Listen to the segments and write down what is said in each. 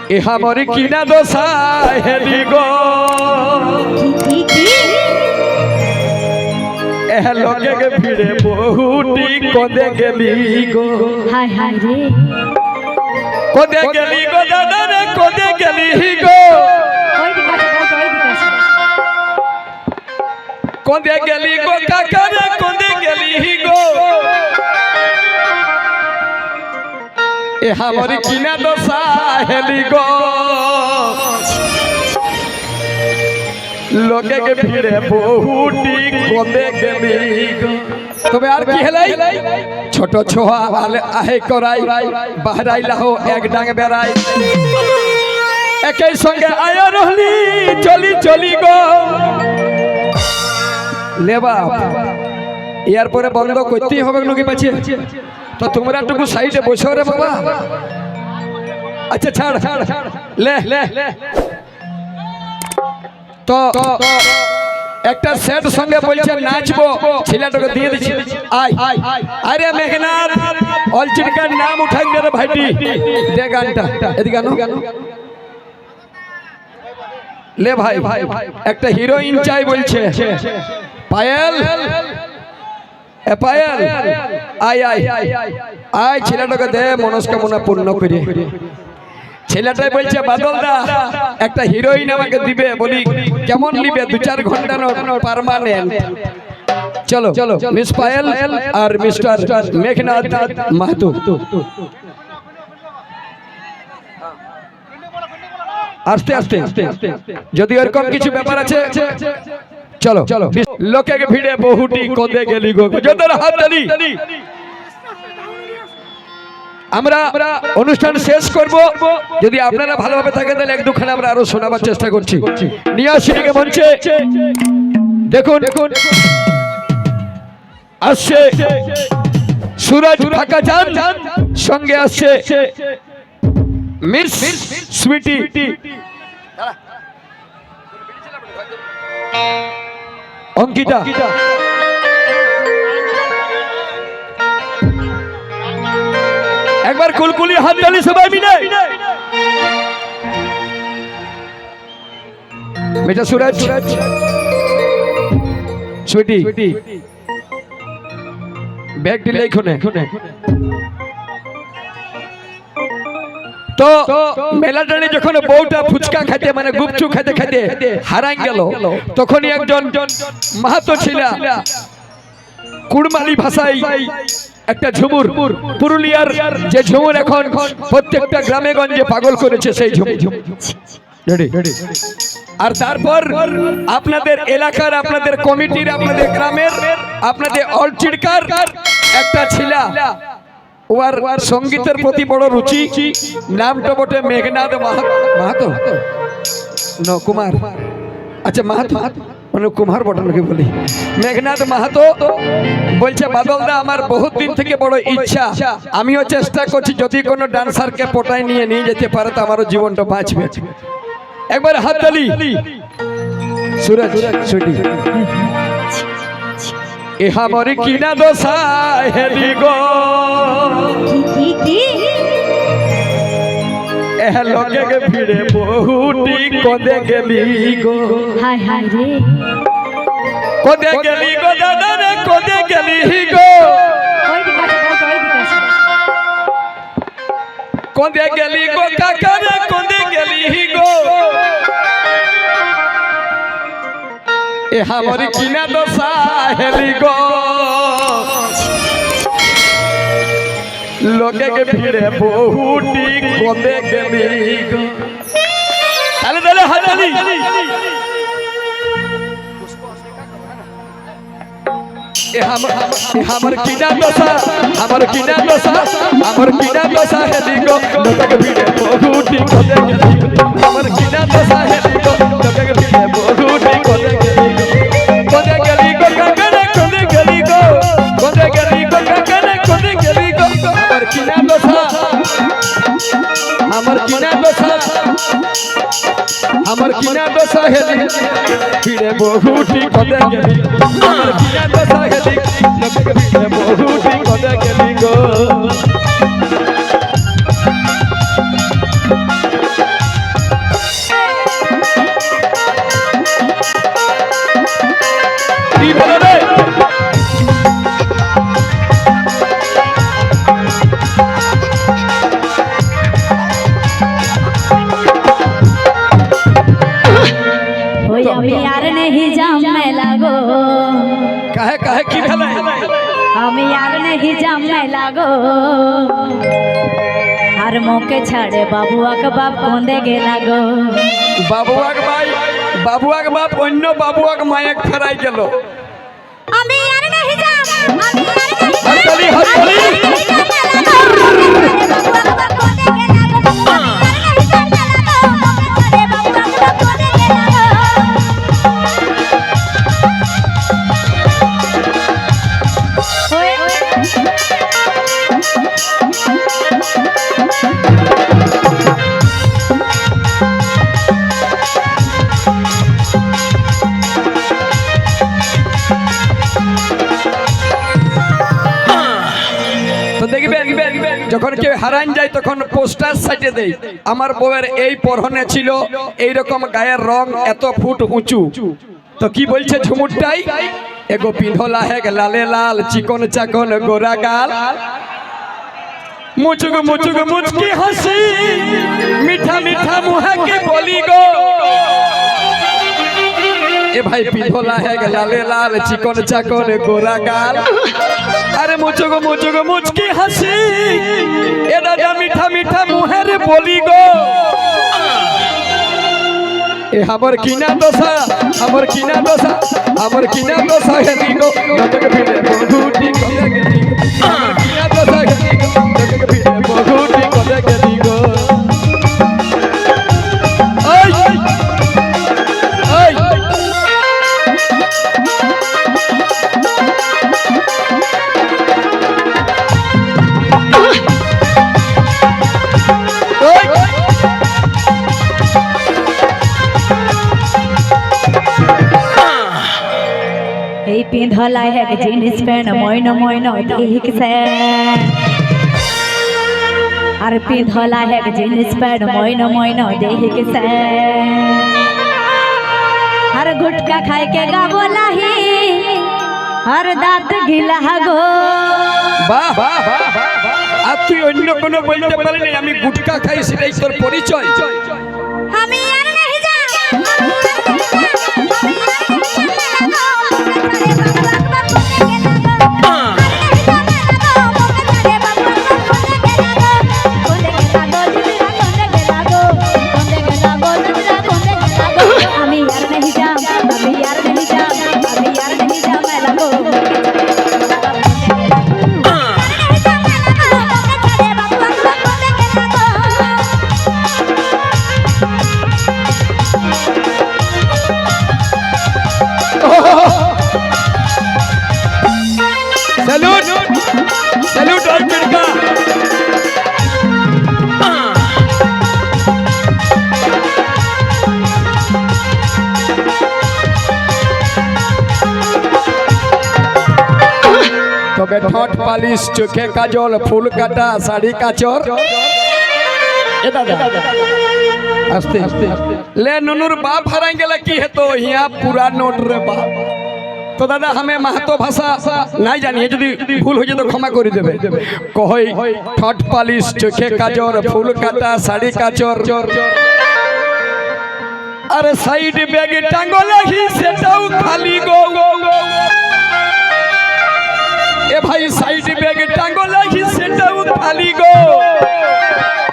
ইহা মরি কিনা দশা হেলি গো এহ লোকে কে ভিড়ে বহুটি কোদে গেলি গো হায় হায় রে কোদে গেলি গো দাদা রে কোদে গেলি গো কোদে গেলি গো কাকা রে কোদে গেলি গো এহা মরি কিনা দশা হেলি গো লোকে কে ভিড়ে বহুটি কোদে গেলি গো তবে আর কি হেলাই ছোট ছোয়া আলে আহে করাই বাহরাই লাহো এক ডাং বেড়াই একই সঙ্গে আয়া রহলি চলি চলি গো লেবা ইয়ার পরে বন্ধ করতেই হবে লোকে পাচ্ছে তো তোমরা একটু সাইডে বসো রে বাবা আচ্ছা ছাড় লে লে তো একটা সেট সঙ্গে বলছে নাচবো ছেলেটাকে দিয়ে দিচ্ছি আয় আরে মেঘনাথ অলচিরকার নাম উঠাই দে রে ভাইটি দে গানটা এদিকে গানো লে ভাই একটা হিরোইন চাই বলছে পায়েল এ পায়েল আয় আয় আয় ছেলেটাকে দে মনস্কামনা পূর্ণ করে ছেলেটাই বলছে বাদলদা একটা হিরোইন আমাকে দিবে বলি কেমন নিবে 2-4 ঘন্টা পার্মানেন্ট চলো মিস পায়েল আর মিস্টার মেঘনাথ মাহাতো আস্তে আস্তে যদি এরকম কিছু ব্যাপার আছে চলো লোকে ভিড়ে বহুটি কোদে গেলি গো যতর হাত তালি আমরা অনুষ্ঠান শেষ করব যদি আপনারা ভালোভাবে থাকেন তাহলে এক দুখানে আমরা আরো শোনাবার চেষ্টা করছি নিয়ে আসি মঞ্চে দেখুন আসছে সুরজ ফাঁকা চাঁদ সঙ্গে আসছে মিস সুইটি অঙ্কিতা একবার কুলকুলি হাত তালি সবাই মিলে বেটা সুরজ সুইটি ব্যাগ দিলে এখানে তো মেলাটানে যখন বউটা ফুচকা খাইতে মানে গুপচুপ খাইতে খাইতে হারাই গেল তখনই একজন মাহাতো ছিলা কুড়মালি ভাষায় একটা ঝুমুর পুরুলিয়ার যে ঝুমুর এখন প্রত্যেকটা গ্রামে গঞ্জে পাগল করেছে সেই ঝুমুর আর তারপর আপনাদের এলাকার আপনাদের কমিটির আপনাদের গ্রামের আপনাদের অলচিড়কার একটা ছিলা ওর সঙ্গীতের প্রতি বড় রুচি নামটা বটে মেঘনাথ মাহাতো কুমার আচ্ছা মাহাতো মানে কুমার বটনকে বলি মেঘনাথ মাহাতো বলছে বাদলদা আমার বহুত দিন থেকে বড় ইচ্ছা আমিও চেষ্টা করছি যদি কোনো ডান্সারকে পটাই নিয়ে যেতে পারে তো আমারও জীবনটা বাঁচবে একবার হাত তালি সুরজ সুইটি ইহা মরি কিনা দশা হেলি গো এহ লোকে কে ভিড়ে বহুটি কোদে গেলি গো হায় হায় রে কোদে গেলি গো দাদা রে কোদে গেলি গো কোদে গেলি গো কাকা রে কোদে গেলি গো এহা মরি কিনা দশা হেলি গো লোকে কে ভিড়ে বহুটি কোদে গেলি গো তালে হাতালি আমার কিনা দশা আমার কিনা দশা আমার কিনা দশা হেলি গো লোকে কে ভিড়ে বহুটি কোদে গেলি গো আমার কিনা দশা হেলি গো লোকে কে ভিড়ে বহুটি কোদে গেলি গো কোদে গেলি গো কাকা রে কোদে গেলি গো কোদে গেলি গো কাকা রে কোদে গেলি গো আমার কিনা দশা আমার কিনা দশা আমার কিনা দশা হেলি ভিড়ে বহুটি কোদে গেলি আমার কিনা দশা হেলি লোকে কে ভিড়ে বহুটি কোদে গেলি গো আমি আর नहीं जामे लागो কাহে কাহে কি ভেলে আমি আর नहीं जामे लागो আর মোকে ছাড়ে বাবুয়াক বাপ কোন্দে গেলা গো বাবুয়াক বাপ অন্য বাবুয়াক মায়েক ফেরাই গেল আমি আর नहीं जाम আমি আর नहीं হরতালি হরতালি যখন কেউ হারান যায় তখন পোস্টার সাইডে দেয় আমার বউয়ের এই পরনে ছিল এই রকম গায়ের রং এত ফুট উঁচু তো কি বলছে ঝুমুরটাই এগো পিন্ধলা হে লালে লাল চিকন চাকন গোরা গাল মুচুক মুচুক মুচকি হাসি মিঠা মিঠা মুহে কি বলি গো এ ভাই পিন্ধলা হে লালে লাল চিকন চাকন গোরা গাল আরে মুচুক মুচুক মুচকি হাসি এ দাদা মিঠা মিঠা মুহের বলি গো এ আমার কিনা দশা আমার কিনা দশা আমার কিনা দশা হেলি গো নটক ভিড়ে বন্ধুটি করে গেলি আমার কিনা দশা হেলি গো নটক ভিড়ে বন্ধুটি করে গেলি গো ওই ওই এই পিন্ধলা है जीन्स पैंट मोइन मोइन देख से আর পিন্ধলা है जीन्स पैंट मोइन मोइन देख से हर गुटका खाए के गाबोला ही हर दांत गिला गो বাহ বাহ বাহ আর তুই অন্য কোনো বলতে পারলি আমি গুটকা খাই সেটাই তোর পরিচয় আমি আর नहीं जा सैल्यूट सैल्यूट और चिड़का तबे ठोट पालिश चोखे काजल फूल काटा साड़ी काचर ए दादा आस्ते ले नुनुर बाप हराई गेला की है तो यहाँ पूरा नोट रे बाप तो दादा हमें महतो भाषा नहीं जानिए यदि भूल हो जाए तो क्षमा कर देवे कहई ठट पालिश चोखे काजर फूल काटा साड़ी काचर अरे साइड बैग टांगला ही सेटाऊ खाली गो ए भाई साइड बैग टांगला ही सेटाऊ खाली गो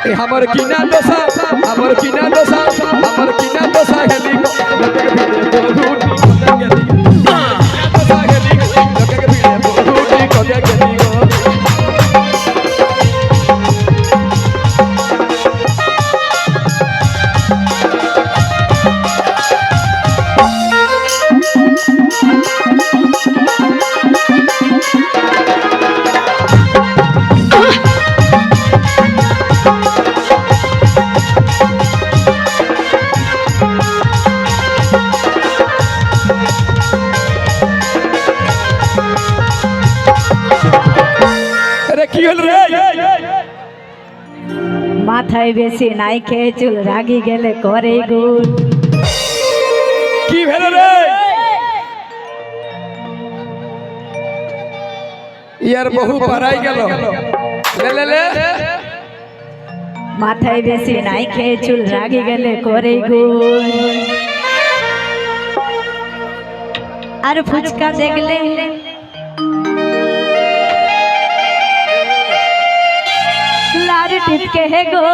ए हमर किना दशा हमर किना दशा हमर किना दशा हेली गो মাথায় বেশি নাই খেয়ে চুল রাগি গেলে করে গুল কি ভেলে রে ইয়ার বহু পারাই গেল ले ले ले মাথায় বেশি নাই খেয়ে চুল রাগি গেলে করে গুল আর ফুচকা দেখলে লার টিপকে হে গো